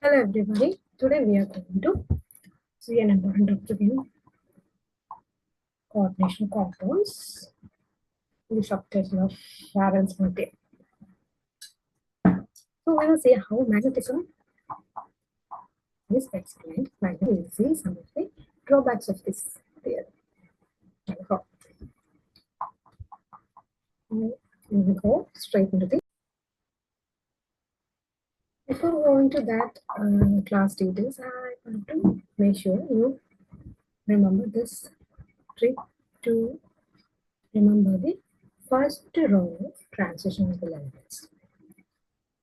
Hello everybody. Today we are going to see an important topic in coordination compounds, the subtitle of valence material. So we will see how magnetism is explained. We will see some of the drawbacks of this theory. We will go straight into the. Before going to that class details, I want to make sure you remember this trick to remember the first row of transition elements.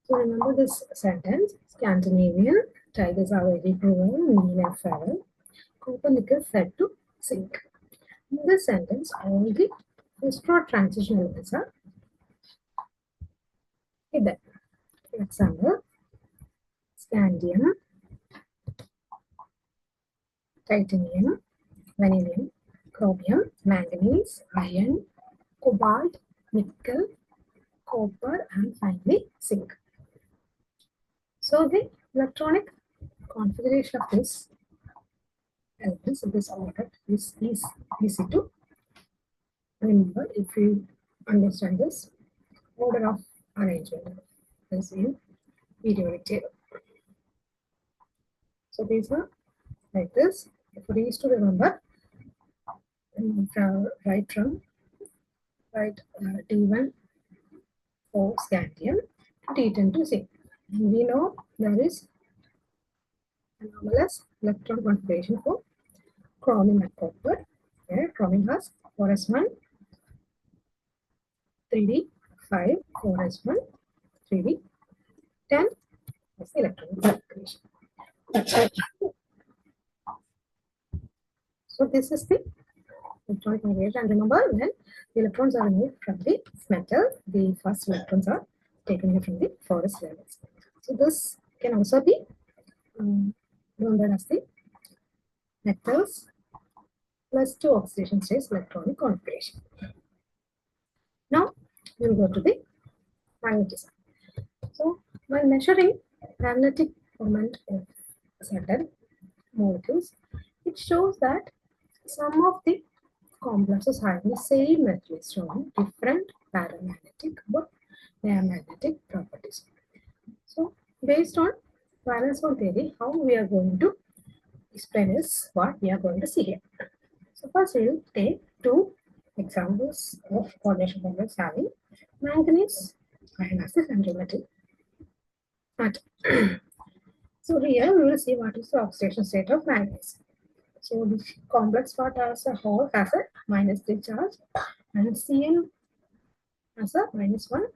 So remember this sentence: Scandinavian tigers are very cruel, mean and feral. Copernicus said to sink. In this sentence, all the first-row transition elements are hidden. For example, scandium, titanium, vanadium, chromium, manganese, iron, cobalt, nickel, copper, and finally zinc. So the electronic configuration of this elements in this order is easy to remember if you understand this order of arrangement is in periodic table. So these are like this. For these to remember, right T1 for scandium to T10 to zinc. And we know there is anomalous electron configuration for chromium and copper. Where chromium has 4s1, 3d, 5, 4s1, 3d, 10. That's the electron configuration. So this is the electronic configuration. And remember, when the electrons are removed from the metal, the first electrons are taken from the forest levels. So this can also be remembered as the metals plus 2 oxidation states electronic configuration. Now we will go to the magnetism. So while measuring magnetic moment of certain molecules, it shows that some of the complexes having the same metal is showing different paramagnetic or diamagnetic properties. So based on valence bond theory, how we are going to explain is what we are going to see here. So first we will take two examples of coordination complex having manganese iron as the central metal. So here we will see what is the oxidation state of manganese. So the complex part as a whole has a -3 charge and Cn has a -1.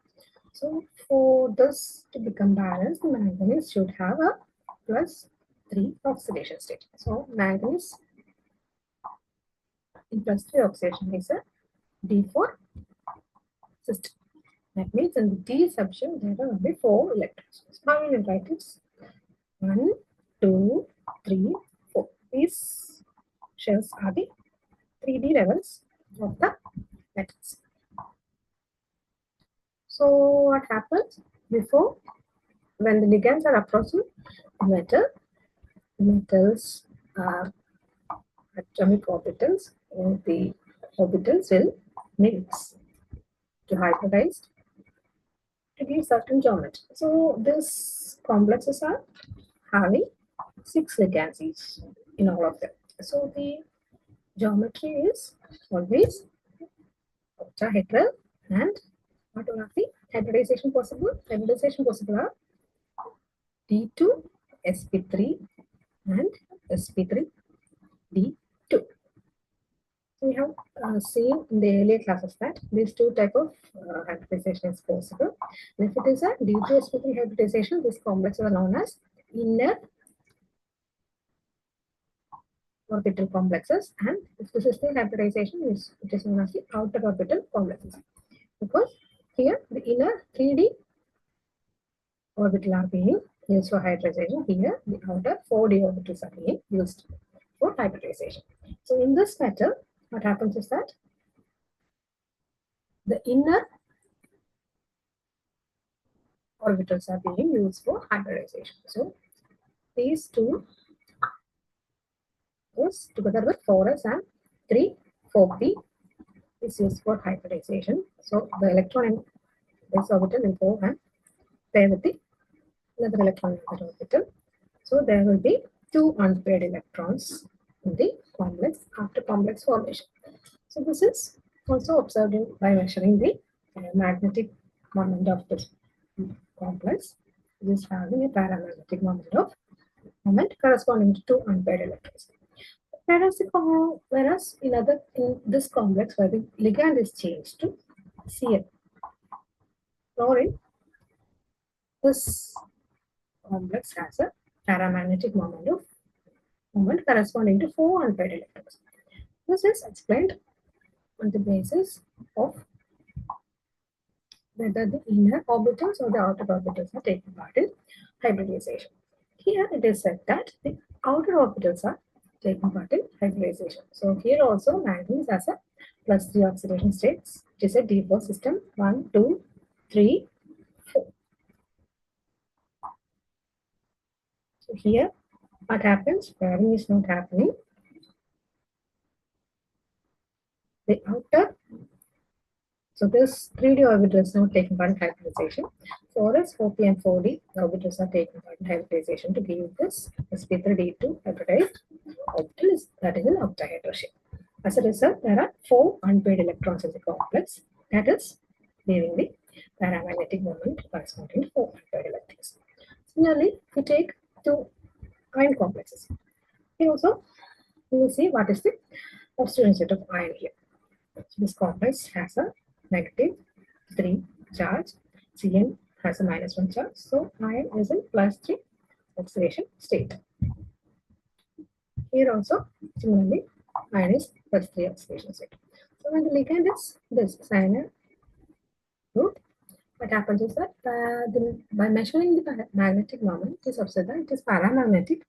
So for this to become balanced, the manganese should have a +3 oxidation state. So manganese in +3 oxidation is a D4 system. That means in the D subshell there are only 4 electrons. So how we will write it? 1, 2, 3, 4. These shells are the 3D levels of the metals. So what happens before when the ligands are approaching the metal, metals atomic orbitals or the orbitals will mix to hybridize to give certain geometry. So these complexes are having 6 ligands each in all of them. So the geometry is always octahedral, and what are the hybridization possible? Hybridization possible are D2, sp3 and sp3, D2. We have seen in the earlier classes that these two type of hybridization is possible. And if it is a D2 sp3 hybridization, these complexes are known as inner orbital complexes, and if this is the hybridization, it is known as the outer orbital complexes. Because here the inner 3D orbital are being used for hybridization. Here the outer 4D orbitals are being used for hybridization. So in this metal, what happens is that the inner orbitals are being used for hybridization. So these two is together with 4s and 3 4p is used for hybridization. So the electron in this orbital will go and pair with the another electron in that orbital. So there will be two unpaired electrons in the complex after complex formation. So this is also observed by measuring the magnetic moment of this complex. This is having a paramagnetic moment corresponding to two unpaired electrons. Whereas in this complex where the ligand is changed to Cl, fluorine, this complex has a paramagnetic moment corresponding to four unpaired electrons. This is explained on the basis of whether the inner orbitals or the outer orbitals are taking part in hybridization. Here it is said that the outer orbitals are taking part in hybridization. So here also manganese has a +3 oxidation states. It is a D4 system. 1, 2, 3, 4. So here what happens? Pairing is not happening. The outer, so this 3D orbital is not taking part in hybridization. 4s, 4p, and 4d orbitals are taking part in hybridization to give this sp3d2 hybridized orbital that is an octahedral shape. As a result, there are four unpaired electrons in the complex, that is leaving the paramagnetic moment corresponding to four unpaired electrons. Similarly, if we take two ion complexes, here also we will see what is the oxygen state of ion here. So this complex has a -3 charge, Cn has a -1 charge, so ion is in +3 oxidation state. Here also, similarly, ion is +3 oxidation state. So when the ligand is this cyanide group, what happens is that by measuring the magnetic moment, it is observed that it is paramagnetic,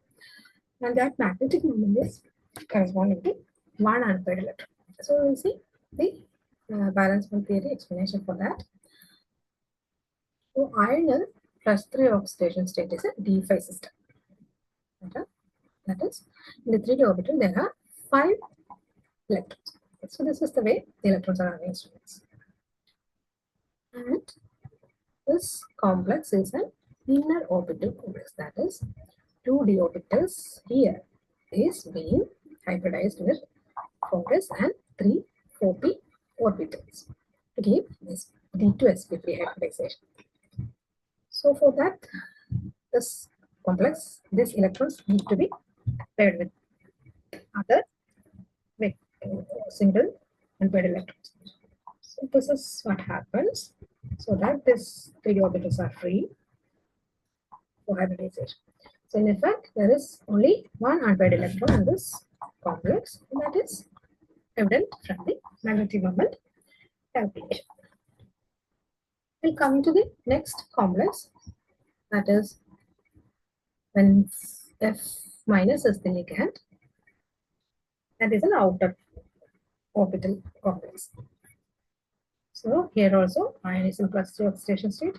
and that magnetic moment is corresponding to one unpaired electron. So we will see the valence bond theory explanation for that. So iron +3 oxidation state is a D5 system. That is, in the 3D orbital, there are 5 electrons. So this is the way the electrons are arranged in this. And this complex is an inner orbital complex. That is, 2D orbitals here is being hybridized with 4s and 3 4p orbitals to give this D2sp3 hybridization. So for that, this complex, these electrons need to be paired with other single unpaired electrons. So this is what happens, so that these 3D orbitals are free for hybridization. So in effect, there is only one unpaired electron in this complex, and that is evident from the magnetic moment calculation. We'll come to the next complex, that is when F minus is the ligand, that is an outer orbital complex. So here also ion is in +3 oxidation state.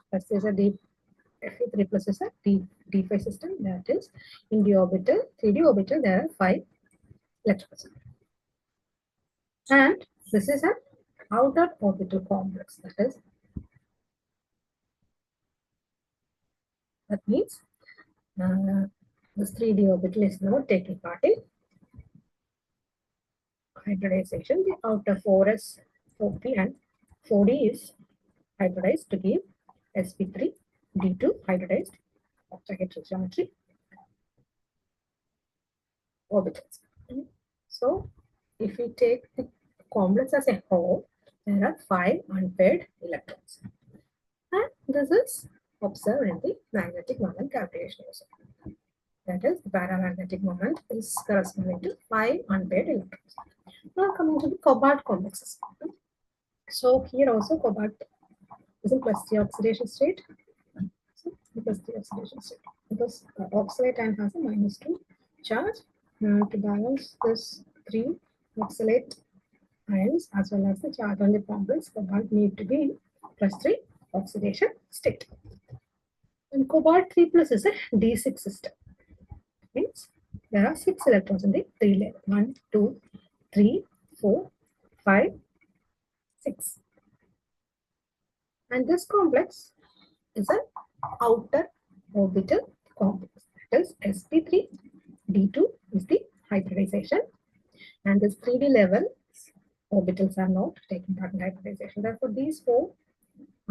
Plus is a Fe3 plus is a D5 system, that is in the orbital, 3D orbital, there are 5 electrons. And this is an outer orbital complex, that means this 3D orbital is not taking part in hybridization. The outer 4s, 4p, and 4d is hybridized to give sp3 d2 hybridized octahedral geometry orbitals. So if we take the complex as a whole, there are 5 unpaired electrons, and this is observed in the magnetic moment calculation also. That is, the paramagnetic moment is corresponding to 5 unpaired electrons. Now coming to the cobalt complexes. So here also cobalt is in +3 oxidation state. So +3 oxidation state because oxalate ion has a -2 charge. To balance this 3 oxalate ions as well as the charge on the complex, cobalt need to be +3 oxidation state. And cobalt 3 plus is a D6 system. Means there are 6 electrons in the 3 layer. 1, 2, 3, 4, 5, 6. And this complex is an outer orbital complex. That is sp3. D2 is the hybridization. And this 3D level orbitals are not taking part in hybridization. Therefore, these 4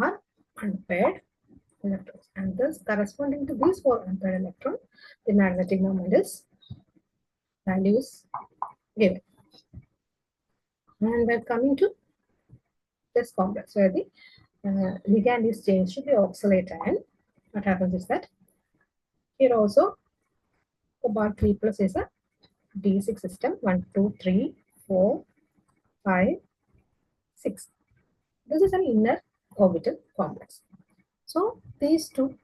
are unpaired electrons. And thus, corresponding to these 4 unpaired electrons, the magnetic moment is values given. And we're coming to this complex where the ligand is changed to the oxalate ion. What happens is that here also cobalt 3 plus is a D6 system. 1, 2, 3, 4, 5, 6. This is an inner orbital complex. So these two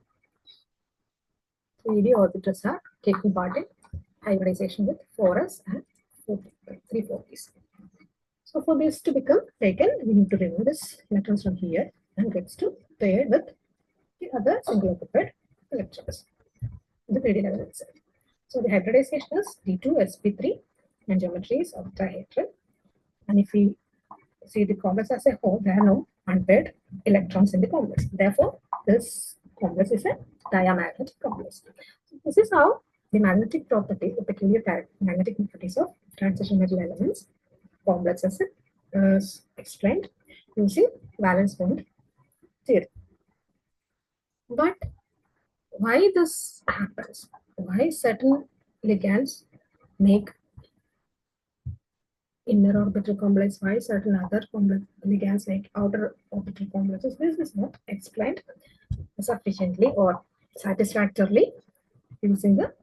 3D orbitals are taking part in hybridization with 4s and 3,4ps. So for this to become taken, we need to remove this electrons from here and gets to pair with the other single occupied electrons in the 3D level itself. So the hybridization is D2sp3 and geometry is octahedral. And if we see the complex as a whole, there are no unpaired electrons in the complex. Therefore, this complex is a diamagnetic complex. So this is how the magnetic property, the peculiar magnetic properties of transition metal elements complexes is explained using valence bond theory. But why this happens? Why certain ligands make inner orbital complex? Why certain other ligands make outer orbital complexes? This is not explained sufficiently or satisfactorily using the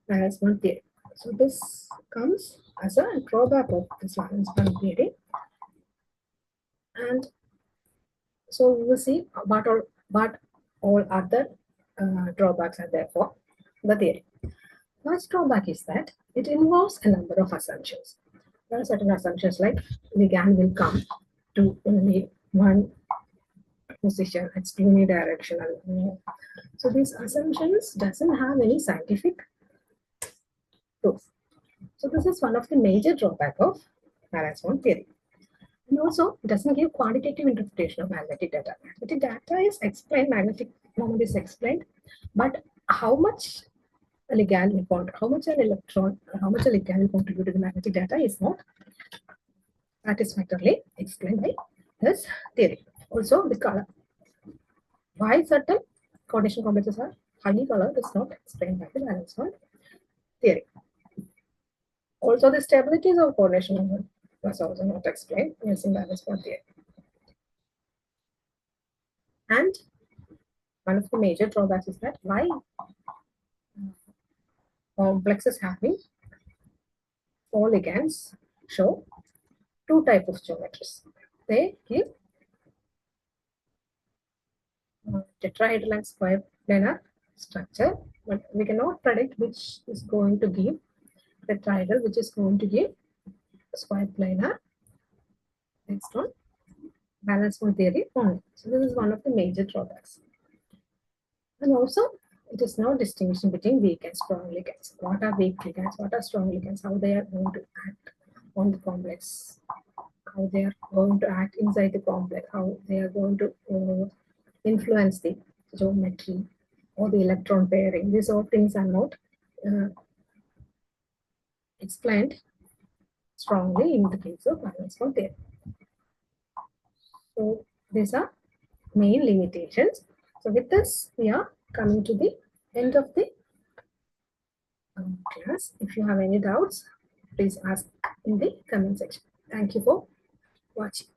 valence bond theory. So this comes as a drawback of this valence bond theory. And so we will see what all other drawbacks are there for the theory. First drawback is that it involves a number of assumptions. There are certain assumptions like ligand will come to only one position, it's unidirectional. So these assumptions doesn't have any scientific proof. So this is one of the major drawback of valence bond theory. And also, it doesn't give quantitative interpretation of magnetic data. Magnetic data is explained, magnetic moment is explained, but how much a ligand will contribute, how much an electron, how much a ligand will contribute to the magnetic data is not satisfactorily explained by this theory. Also, the color. Why certain coordination complexes are highly colored is not explained by the valence bond theory. Also, the stabilities of coordination moment was also not explained using valence bond theory. And one of the major drawbacks is that why complexes having 4 ligands show 2 types of geometries. They give tetrahedral and square planar structure, but we cannot predict which is going to give tetrahedral, which is going to give square planar based on valence bond theory only. So this is one of the major drawbacks. And also, it is no distinction between weak and strong ligands. What are weak ligands? What are strong ligands? How they are going to act on the complex? How they are going to act inside the complex? How they are going to influence the geometry or the electron pairing? These all things are not explained strongly in the case of valence bond theory. So these are main limitations. So with this, we are coming to the end of the class. If you have any doubts, please ask in the comment section. Thank you for watching.